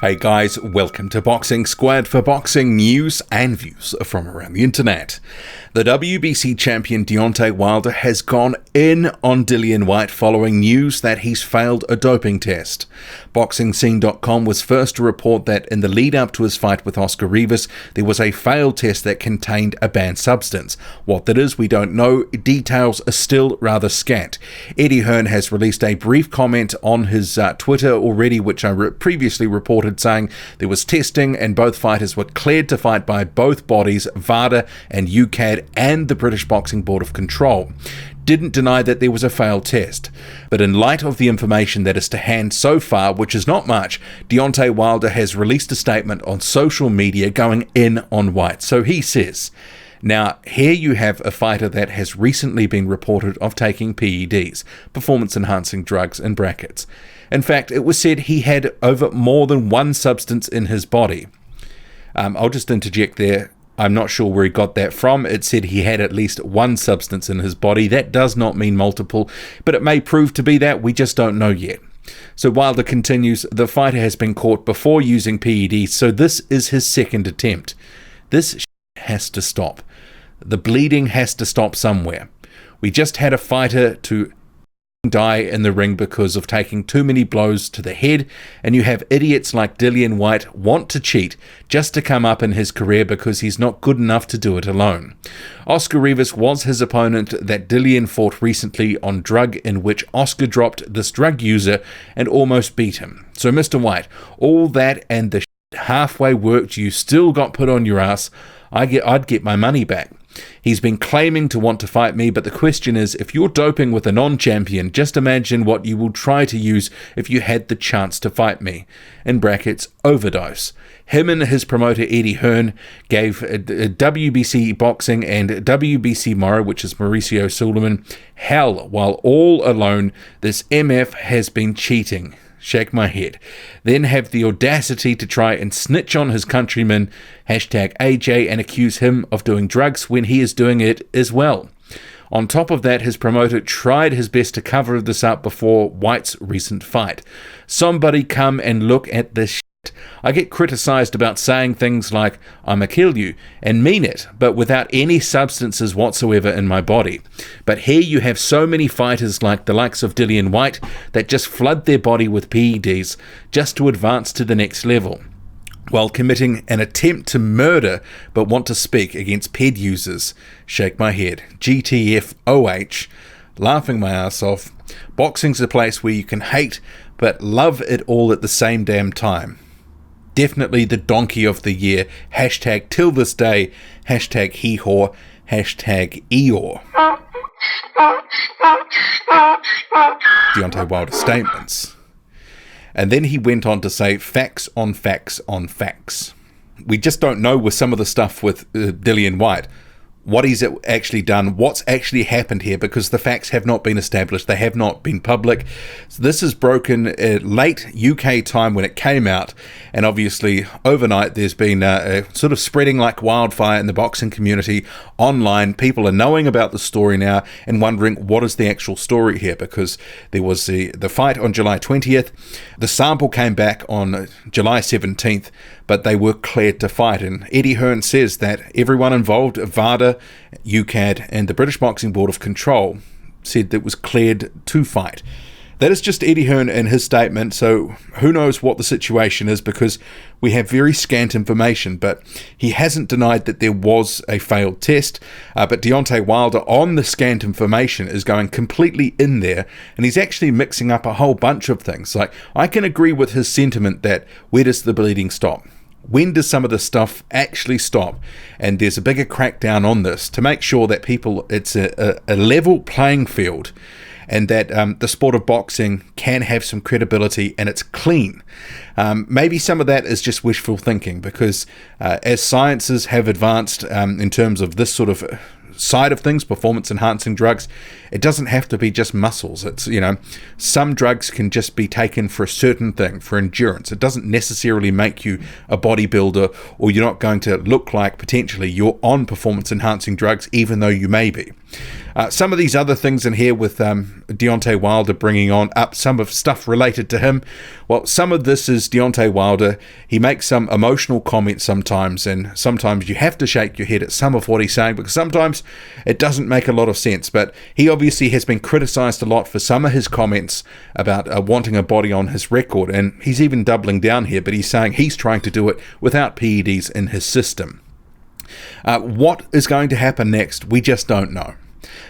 Hey guys, welcome to Boxing Squad for boxing news and views from around the internet. The WBC champion Deontay Wilder has gone in on Dillian Whyte following news that he's failed a doping test. BoxingScene.com was first to report that in the lead up to his fight with Oscar Rivas, there was a failed test that contained a banned substance. What that is, we don't know. Details are still rather scant. Eddie Hearn has released a brief comment on his Twitter already, which I previously reported, saying there was testing and both fighters were cleared to fight by both bodies, VADA and UKAD, and the British Boxing Board of Control. Didn't deny that there was a failed test. But in light of the information that is to hand so far, which is not much, Deontay Wilder has released a statement on social media going in on Whyte. So he says, now, here you have a fighter that has recently been reported of taking PEDs, performance-enhancing drugs in brackets. In fact, it was said he had over more than one substance in his body. I'll just interject there. I'm not sure where he got that from. It said he had at least one substance in his body. That does not mean multiple, but it may prove to be that. We just don't know yet. So Wilder continues, the fighter has been caught before using PEDs, so this is his second attempt. This has to stop. The bleeding has to stop somewhere. We just had a fighter to die in the ring because of taking too many blows to the head, and you have idiots like Dillian Whyte want to cheat just to come up in his career because he's not good enough to do it alone. Oscar Rivas was his opponent that Dillian fought recently on drug, in which Oscar dropped this drug user and almost beat him. So Mr. Whyte, all that and the halfway worked you still got put on your ass, I'd get my money back. He's been claiming to want to fight me, but the question is, if you're doping with a non-champion, just imagine what you will try to use if you had the chance to fight me. In brackets, overdose. Him and his promoter Eddie Hearn gave WBC Boxing and WBC Morrow, which is Mauricio Suleiman, hell while all alone. This MF has been cheating. Shake my head. Then have the audacity to try and snitch on his countryman, #AJ, and accuse him of doing drugs when he is doing it as well. On top of that, his promoter tried his best to cover this up before Whyte's recent fight. Somebody come and look at this shit. I get criticized about saying things like, I'ma kill you, and mean it, but without any substances whatsoever in my body. But here you have so many fighters like the likes of Dillian Whyte that just flood their body with PEDs just to advance to the next level, while committing an attempt to murder but want to speak against PED users. Shake my head. GTFOH. Laughing my ass off. Boxing's a place where you can hate but love it all at the same damn time. Definitely the donkey of the year. #till this day. #heehaw. #Eeyore. Deontay Wilder's statements. And then he went on to say, facts on facts on facts. We just don't know with some of the stuff with Dillian Whyte. What he's actually done, what's actually happened here, because the facts have not been established, they have not been public. So this is broken late UK time when it came out, and obviously overnight there's been sort of spreading like wildfire in the boxing community online. People are knowing about the story now and wondering what is the actual story here, because there was the fight on July 20th, the sample came back on July 17th, but they were cleared to fight. And Eddie Hearn says that everyone involved, VADA, UKAD, and the British Boxing Board of Control, said that it was cleared to fight. That is just Eddie Hearn in his statement, so who knows what the situation is, because we have very scant information, but he hasn't denied that there was a failed test, but Deontay Wilder, on the scant information, is going completely in there, and he's actually mixing up a whole bunch of things. Like, I can agree with his sentiment that where does the bleeding stop? When does some of this stuff actually stop? And there's a bigger crackdown on this to make sure that people, it's a level playing field, and that the sport of boxing can have some credibility and it's clean. Maybe some of that is just wishful thinking, because as sciences have advanced in terms of this sort of side of things, performance enhancing drugs, it doesn't have to be just muscles. It's, some drugs can just be taken for a certain thing, for endurance. It doesn't necessarily make you a bodybuilder, or you're not going to look like potentially you're on performance enhancing drugs, even though you may be. Some of these other things in here with Deontay Wilder bringing on up some of stuff related to him. Well, some of this is Deontay Wilder. He makes some emotional comments sometimes, and sometimes you have to shake your head at some of what he's saying, because sometimes it doesn't make a lot of sense. But he obviously has been criticized a lot for some of his comments about wanting a body on his record, and he's even doubling down here, but he's saying he's trying to do it without PEDs in his system. What is going to happen next, we just don't know.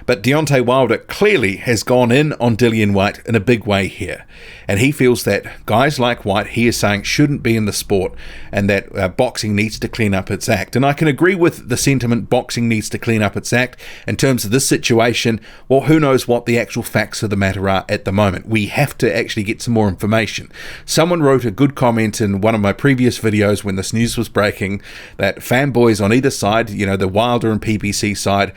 But Deontay Wilder clearly has gone in on Dillian Whyte in a big way here. And he feels that guys like Whyte, he is saying, shouldn't be in the sport, and that boxing needs to clean up its act. And I can agree with the sentiment, boxing needs to clean up its act. In terms of this situation, well, who knows what the actual facts of the matter are at the moment. We have to actually get some more information. Someone wrote a good comment in one of my previous videos when this news was breaking, that fanboys on either side, the Wilder and PBC side,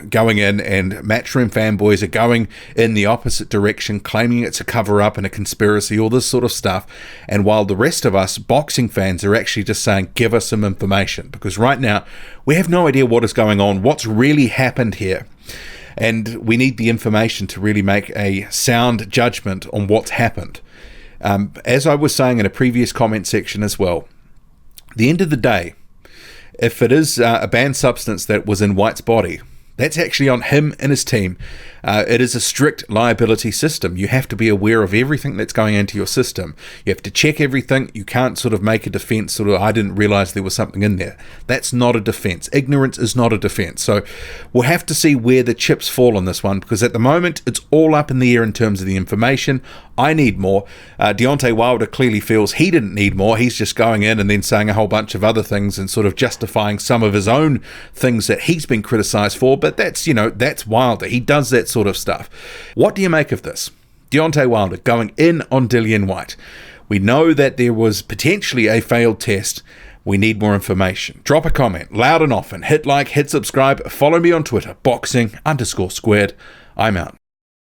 going in, and Matchroom fanboys are going in the opposite direction, claiming it's a cover-up and a conspiracy, all this sort of stuff. And while the rest of us boxing fans are actually just saying, give us some information, because right now we have no idea what is going on, what's really happened here. And we need the information to really make a sound judgment on what's happened. As I was saying in a previous comment section as well, at the end of the day, if it is a banned substance that was in Whyte's body, that's actually on him and his team. It is a strict liability system. You have to be aware of everything that's going into your system. You have to check everything. You can't sort of make a defense, I didn't realize there was something in there. That's not a defense. Ignorance is not a defense. So we'll have to see where the chips fall on this one, because at the moment it's all up in the air in terms of the information. I need more. Deontay Wilder clearly feels he didn't need more. He's just going in and then saying a whole bunch of other things and sort of justifying some of his own things that he's been criticized for. But that's, that's Wilder. He does that sort of stuff. What do you make of this? Deontay Wilder going in on Dillian Whyte. We know that there was potentially a failed test. We need more information. Drop a comment loud and often. Hit like, hit subscribe. Follow me on Twitter, boxing_squared. I'm out.